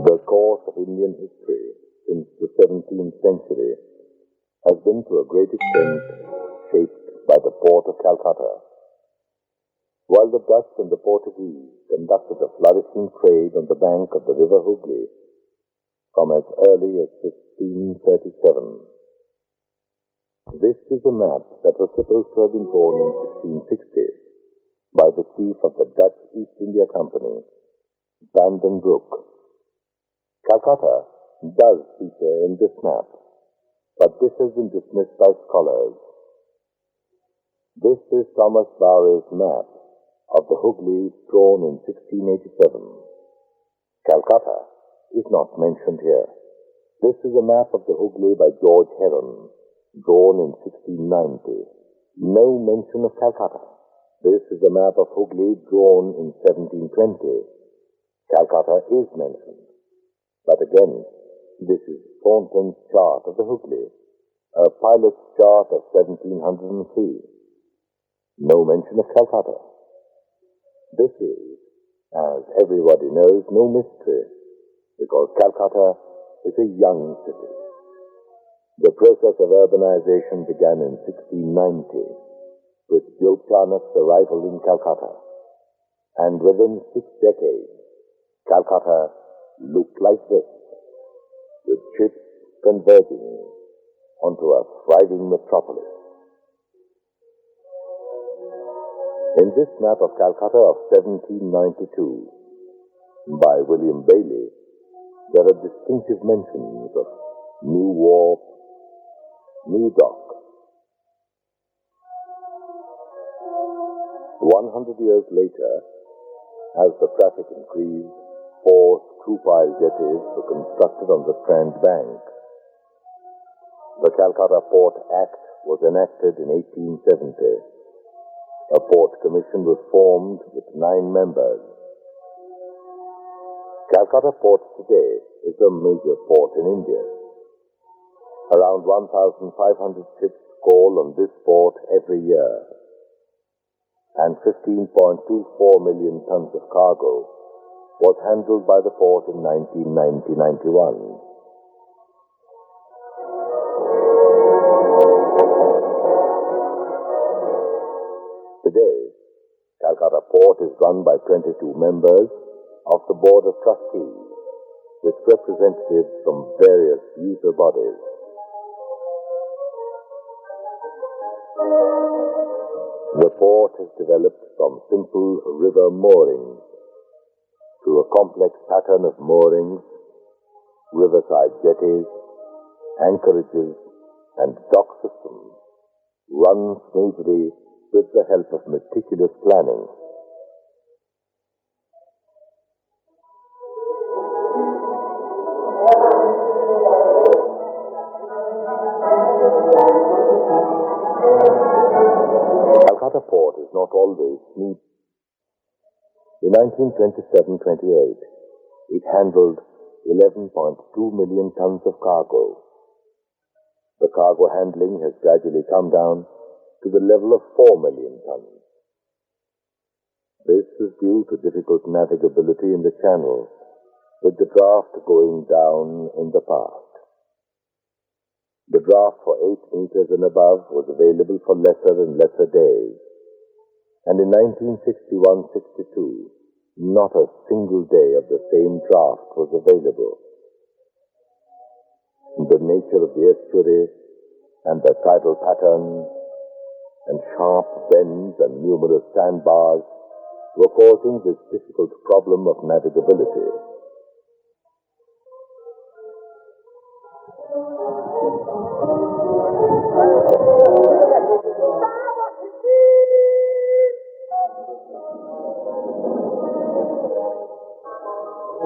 The course of Indian history since the 17th century has been to a great extent shaped by the port of Calcutta. While the Dutch and the Portuguese conducted a flourishing trade on the bank of the river Hooghly from as early as 1537. This is a map that was supposed to have been drawn in 1660 by the chief of the Dutch East India Company, Van den Broek. Calcutta does feature in this map, but this has been dismissed by scholars. This is Thomas Barre's map of the Hooghly drawn in 1687. Calcutta is not mentioned here. This is a map of the Hooghly by George Heron, drawn in 1690. No mention of Calcutta. This is a map of Hooghly drawn in 1720. Calcutta is mentioned. But again, this is Thornton's chart of the Hooghly, a pilot's chart of 1703. No mention of Calcutta. This is, as everybody knows, no mystery, because Calcutta is a young city. The process of urbanization began in 1690 with Gulchanak's arrival in Calcutta, and within 6 decades, Calcutta looked like this, with ships converging onto a thriving metropolis. In this map of Calcutta of 1792, by William Bailey, there are distinctive mentions of new wharf, new dock. 100 years later, as the traffic increased, 4 screw-pile jetties were constructed on the Strand Bank. The Calcutta Port Act was enacted in 1870. A port commission was formed with 9 members. Calcutta Port today is a major port in India. Around 1,500 ships call on this port every year, and 15.24 million tons of cargo was handled by the port in 1990-91. Today, Calcutta Port is run by 22 members of the Board of Trustees, with representatives from various user bodies. The port has developed from simple river moorings to a complex pattern of moorings, riverside jetties, anchorages, and dock systems run smoothly with the help of meticulous planning. Calcutta Port is not always smooth. In 1927-28, it handled 11.2 million tons of cargo. The cargo handling has gradually come down to the level of 4 million tons. This is due to difficult navigability in the channel, with the draft going down in the past. The draft for 8 meters and above was available for lesser and lesser days, and in 1961-62, not a single day of the same draft was available. The nature of the estuary and the tidal pattern and sharp bends and numerous sandbars were causing this difficult problem of navigability.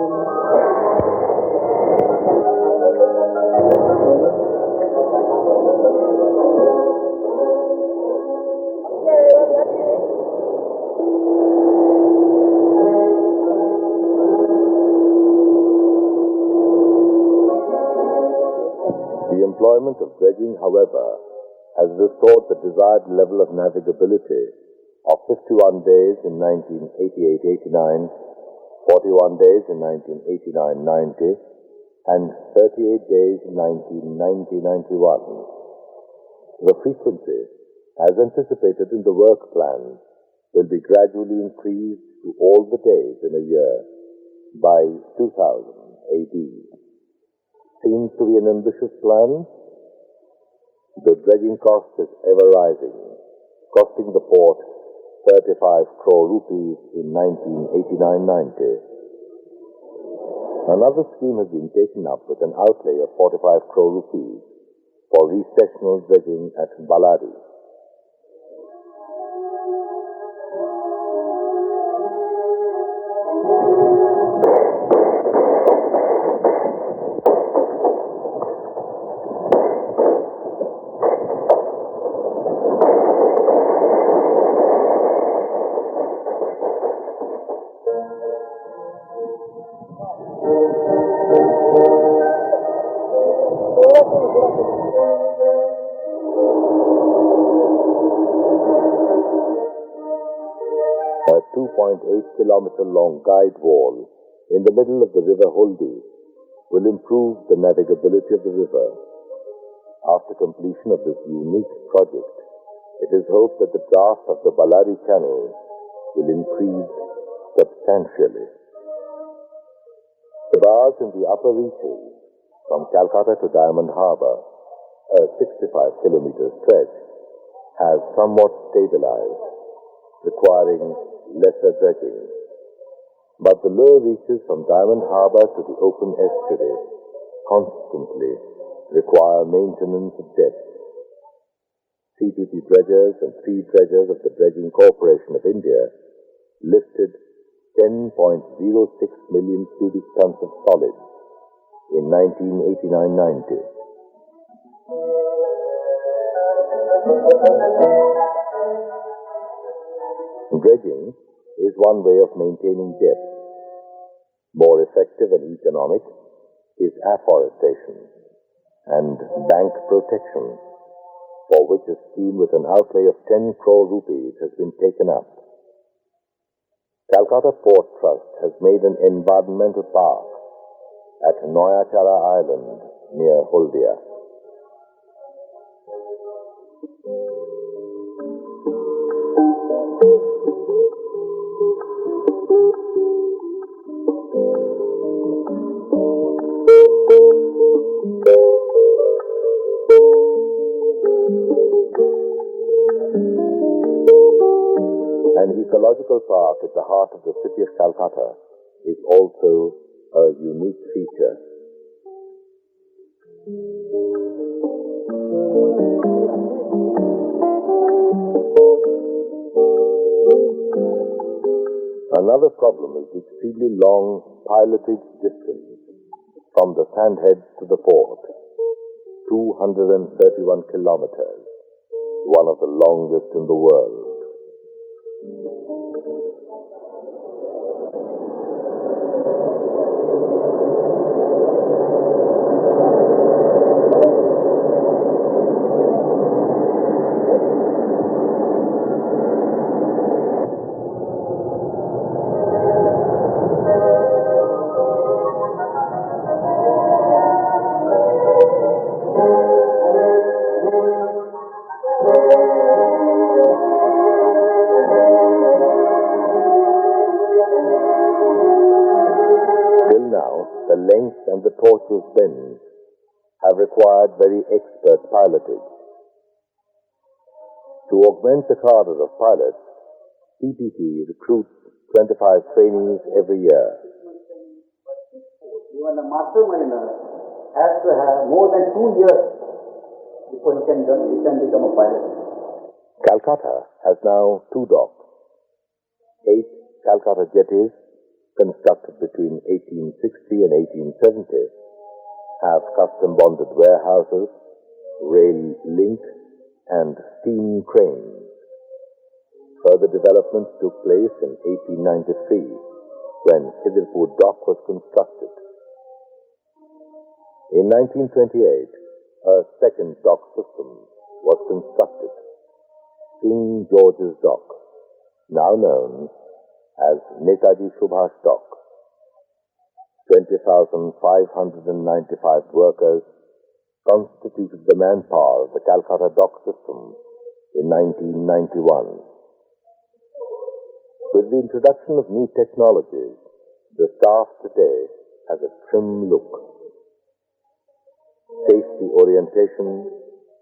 The employment of dredging, however, has restored the desired level of navigability of 51 days in 1988-89, 41 days in 1989-90, and 38 days in 1990-91. The frequency, as anticipated in the work plan, will be gradually increased to all the days in a year by 2000 AD. Seems to be an ambitious plan. The dredging cost is ever rising, costing the port 35 crore rupees in 1989-90. Another scheme has been taken up with an outlay of 45 crore rupees for recessional dredging at Ballari. 2.8-kilometer-long guide wall in the middle of the river Holdi will improve the navigability of the river. After completion of this unique project, it is hoped that the draft of the Ballari Channel will increase substantially. The bars in the upper reaches from Kolkata to Diamond Harbour, a 65-kilometer stretch, have somewhat stabilized, requiring lesser dredging. But the lower reaches from Diamond Harbour to the open estuary constantly require maintenance of depth. CPP dredgers and 3 dredgers of the Dredging Corporation of India lifted 10.06 million cubic tons of solids in 1989-90. Dredging is one way of maintaining depth. More effective and economic is afforestation and bank protection, for which a scheme with an outlay of 10 crore rupees has been taken up. Kolkata Port Trust has made an environmental park at Noyachara Island near Holdia. An ecological park at the heart of the city of Kolkata is also a unique feature. Another problem is the extremely long pilotage distance from the sandheads to the port, 231 kilometers, one of the longest in the world. The length and the tortuous bends have required very expert pilotage. To augment the cadre of pilots, PPP recruits 25 trainees every year. Even the master mariner has to have more than 2 years before he can become a pilot. Kolkata has now 2 docks, 8 Kolkata jetties constructed between 1860 and 1870, have custom-bonded warehouses, rail link, and steam cranes. Further developments took place in 1893 when Khidirpur dock was constructed. In 1928, a second dock system was constructed, King George's Dock, now known as Netaji Subhash Dock. 20,595 workers constituted the manpower of the Calcutta dock system in 1991. With the introduction of new technologies, the staff today has a trim look. Safety orientation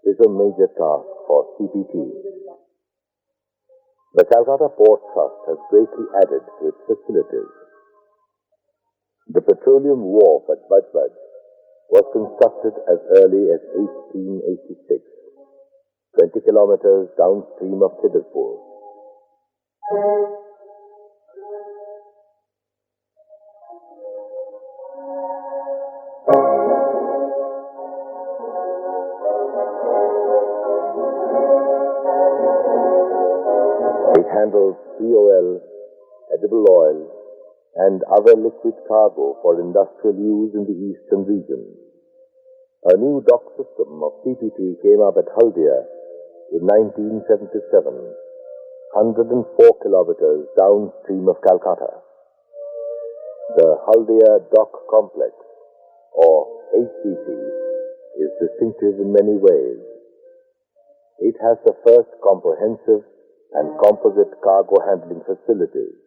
is a major task for CPT. The Calcutta Port Trust has greatly added to its facilities. The petroleum wharf at Bajbaj was constructed as early as 1886, 20 kilometers downstream of Khidirpur. It handles POL, edible oil, and other liquid cargo for industrial use in the eastern region. A new dock system of CPT came up at Haldia in 1977, 104 kilometers downstream of Calcutta. The Haldia Dock Complex, or HDC, is distinctive in many ways. It has the first comprehensive and composite cargo handling facilities.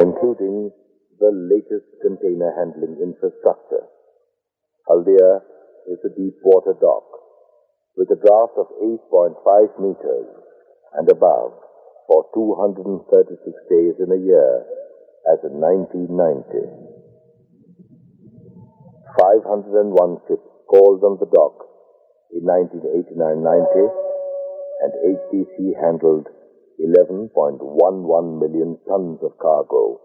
Including the latest container handling infrastructure. Haldia is a deep water dock with a draft of 8.5 meters and above for 236 days in a year as in 1990. 501 ships called on the dock in 1989-90, and HDC handled 11.11 million tons of cargo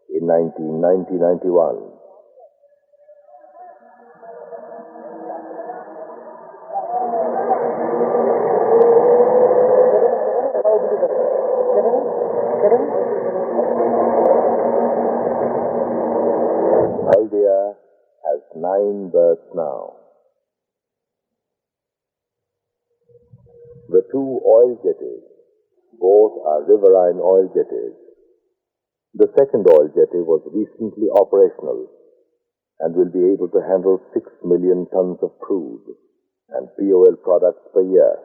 in 1990-91. Haldia has 9 berths now. The 2 oil jetties, both are riverine oil jetties. The second oil jetty was recently operational and will be able to handle 6 million tons of crude and POL products per year.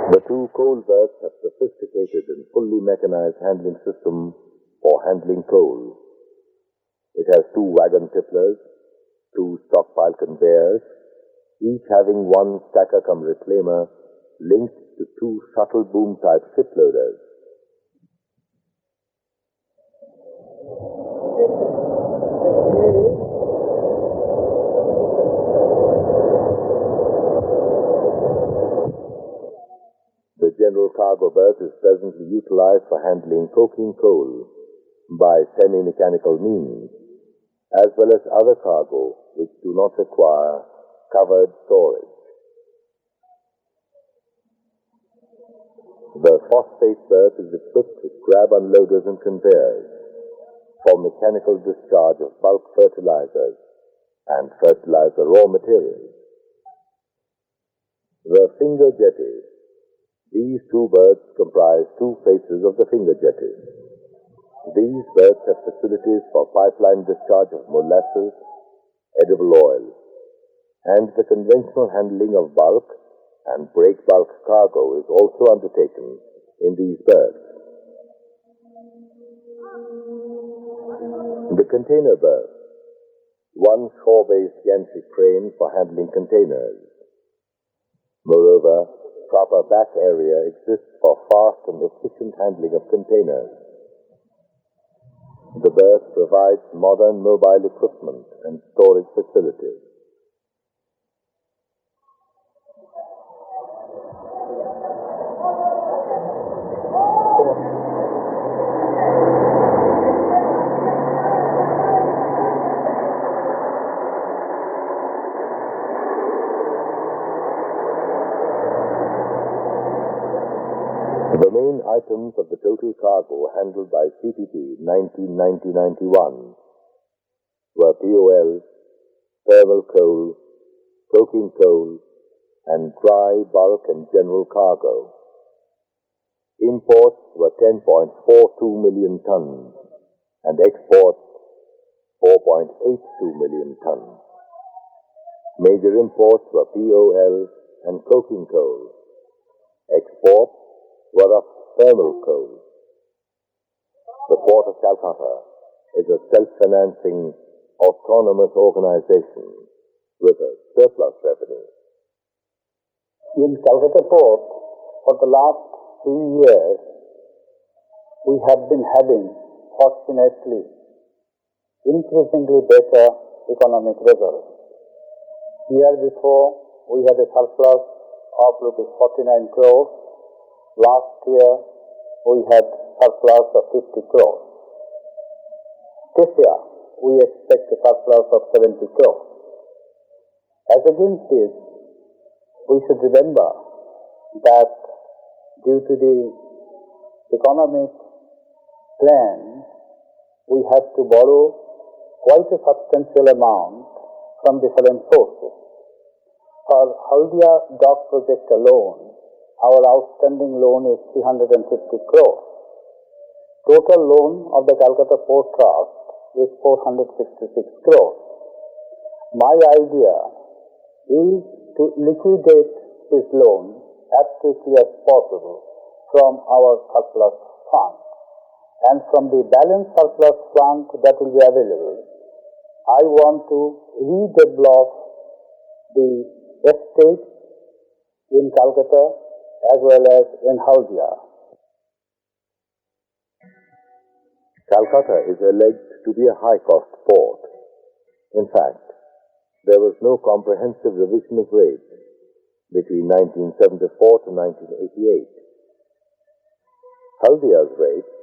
The 2 coal berths have sophisticated and fully mechanized handling system for handling coal. It has 2 wagon tipplers, 2 stockpile conveyors, each having 1 stacker-cum-reclaimer linked to 2 shuttle boom-type ship loaders. The general cargo berth is presently utilized for handling coking coal by semi-mechanical means, as well as other cargo which do not require covered storage. The phosphate berth is equipped with grab unloaders and conveyors for mechanical discharge of bulk fertilizers and fertilizer raw materials. The finger jetty. These 2 berths comprise 2 faces of the finger jetty. These berths have facilities for pipeline discharge of molasses, edible oil, and the conventional handling of bulk and break bulk cargo is also undertaken in these berths. The container berth one shore-based gantry crane for handling containers. Moreover, proper back area exists for fast and efficient handling of containers. The berth provides modern mobile equipment and storage facilities. The main items of the total cargo handled by CPP 1990-91 were POL, thermal coal, coking coal, and dry bulk and general cargo. Imports were 10.42 million tons and exports 4.82 million tons. Major imports were POL and coking coal. Exports were of thermal coal. The Port of Calcutta is a self-financing, autonomous organization with a surplus revenue. In Kolkata Port, for the last 3 years, we have been having, fortunately, increasingly better economic results. Year before, we had a surplus of rupees 49 crores. Last year, we had surplus of 50 crores. This year, we expect a surplus of 70 crores. As against this, we should remember that due to the economic plan, we have to borrow quite a substantial amount from different sources. For Haldia dock project alone, our outstanding loan is 350 crores. Total loan of the Kolkata Port Trust is 466 crores. My idea is to liquidate this loan as quickly as possible from our surplus fund. And from the balance surplus fund that will be available, I want to redevelop the estate in Kolkata as well as in Haldia. Calcutta is alleged to be a high-cost port. In fact, there was no comprehensive revision of rates between 1974 to 1988. Haldia's rates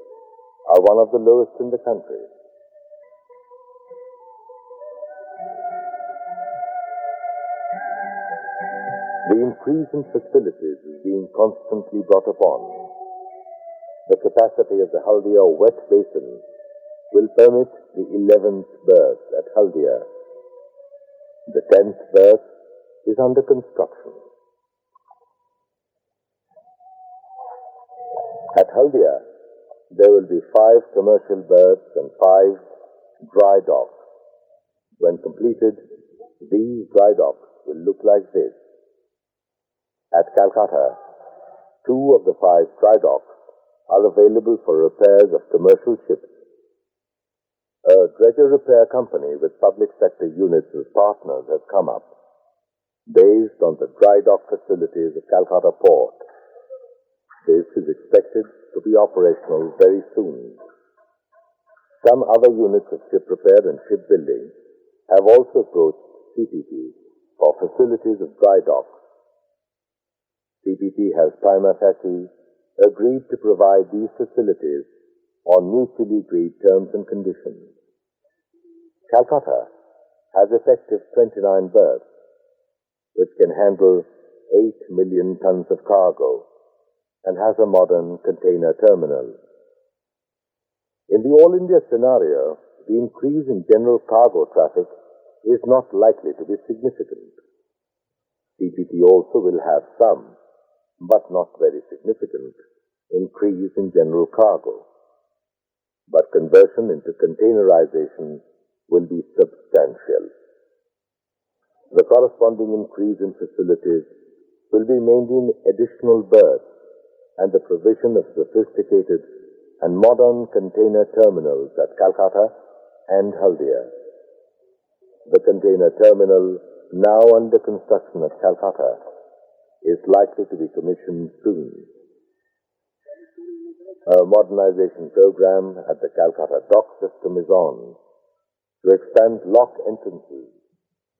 are one of the lowest in the country. The increase in facilities is being constantly brought upon. The capacity of the Haldia wet basin will permit the 11th berth at Haldia. The 10th berth is under construction. At Haldia, there will be 5 commercial berths and 5 dry docks. When completed, these dry docks will look like this. At Calcutta, 2 of the 5 dry docks are available for repairs of commercial ships. A dredger repair company with public sector units as partners has come up, based on the dry dock facilities of Calcutta Port. This is expected to be operational very soon. Some other units of ship repair and shipbuilding have also approached CPP for facilities of dry docks. CPP has prima facie agreed to provide these facilities on mutually agreed terms and conditions. Calcutta has effective 29 berths, which can handle 8 million tons of cargo and has a modern container terminal. In the All India scenario, the increase in general cargo traffic is not likely to be significant. CPP also will have some, but not very significant, increase in general cargo. But conversion into containerization will be substantial. The corresponding increase in facilities will be mainly in additional berths and the provision of sophisticated and modern container terminals at Kolkata and Haldia. The container terminal, now under construction at Calcutta, is likely to be commissioned soon. A modernization program at the Calcutta dock system is on to expand lock entrances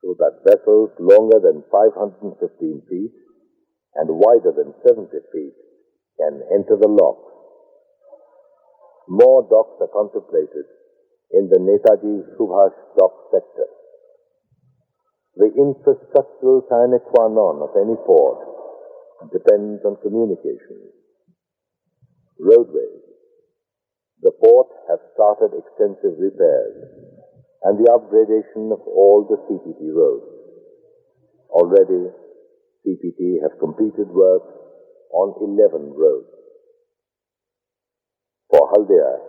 so that vessels longer than 515 feet and wider than 70 feet can enter the locks. More docks are contemplated in the Netaji Subhash dock sector. The infrastructural sine qua non of any port depends on communication. Roadways. The port has started extensive repairs and the upgradation of all the CPT roads. Already, CPT have completed work on 11 roads. For Haldia,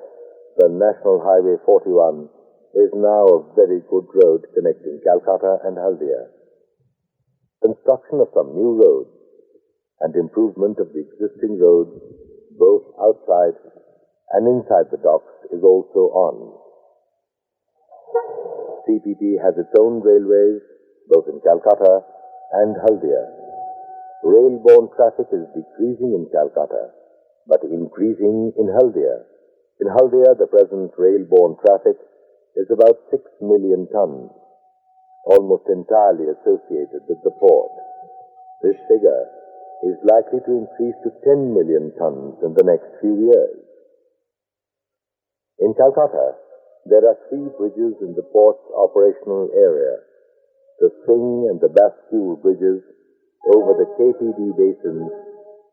the National Highway 41 is now a very good road connecting Calcutta and Haldia. Construction of some new roads and improvement of the existing roads, both outside and inside the docks, is also on. CPT has its own railways, both in Calcutta and Haldia. Rail-borne traffic is decreasing in Calcutta, but increasing in Haldia. In Haldia, the present rail-borne traffic is about 6 million tons, almost entirely associated with the port. This figure is likely to increase to 10 million tons in the next few years. In Calcutta, there are 3 bridges in the port's operational area: the Singh and the Bascule bridges over the KPD basin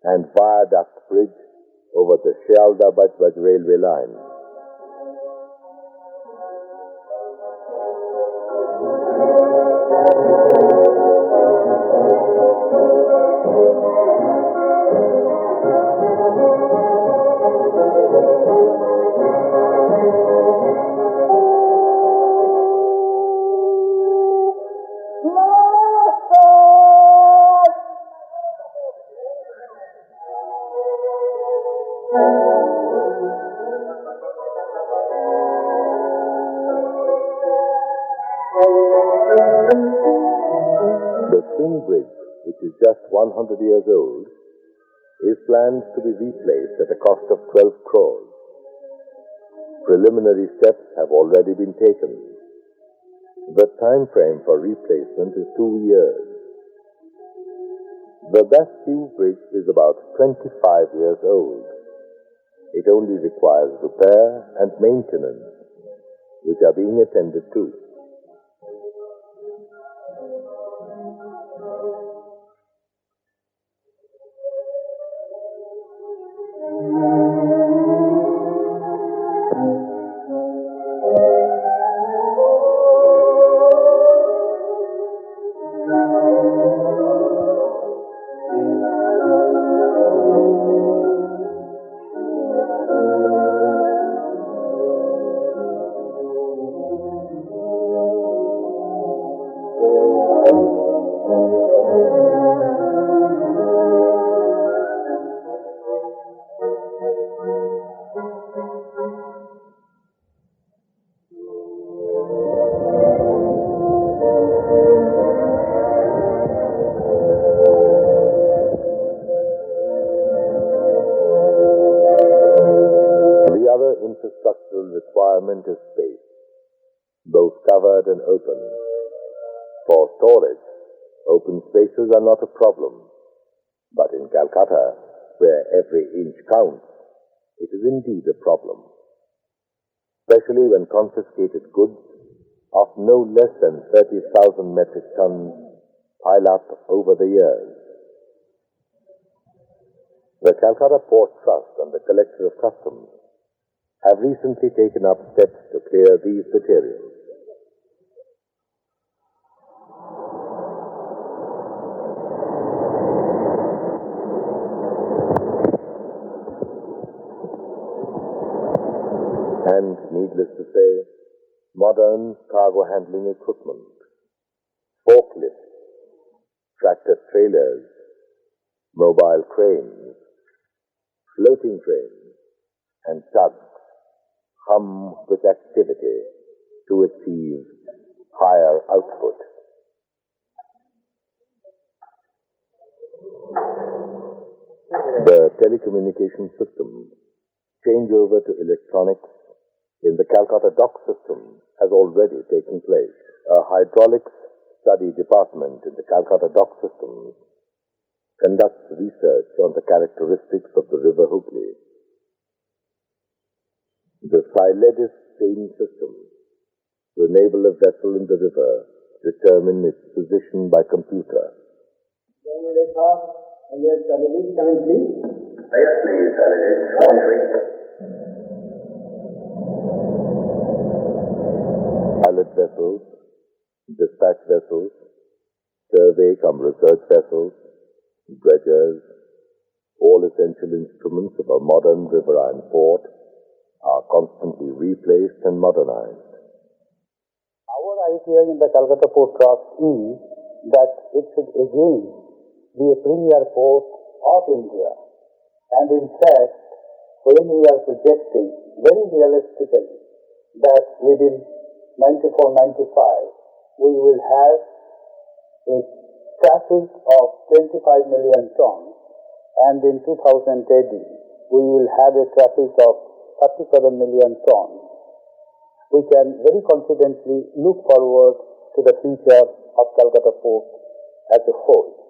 and Viaduct Bridge over the Shialdah-Bajbaj railway line. The Singh Bridge, which is just 100 years old, is planned to be replaced at a cost of 12 crores. Preliminary steps have already been taken. The time frame for replacement is 2 years. The Bascule Bridge is about 25 years old. It only requires repair and maintenance, which are being attended to. Infrastructural requirement is space, both covered and open. For storage, open spaces are not a problem, but in Calcutta, where every inch counts, it is indeed a problem, especially when confiscated goods of no less than 30,000 metric tons pile up over the years. The Calcutta Port Trust and the Collector of Customs have recently taken up steps to clear these materials. And, needless to say, modern cargo handling equipment, forklifts, tractor trailers, mobile cranes, floating cranes, and tugs hum with activity to achieve higher output. The telecommunication system changeover to electronics in the Calcutta dock system has already taken place. A hydraulics study department in the Calcutta dock system conducts research on the characteristics of the river Hooghly. The Siledis sailing system to enable a vessel in the river determine its position by computer. Yes, please. Yes, please, pilot vessels, dispatch vessels, survey cum research vessels, dredgers, all essential instruments of a modern riverine port are constantly replaced and modernized. Our idea in the Kolkata Port Trust is that it should again be a premier port of India. And in fact, when we are projecting very realistically that within 94-95 we will have a traffic of 25 million tons, and in 2080 we will have a traffic of 37 million tons, we can very confidently look forward to the future of Kolkata Port as a whole.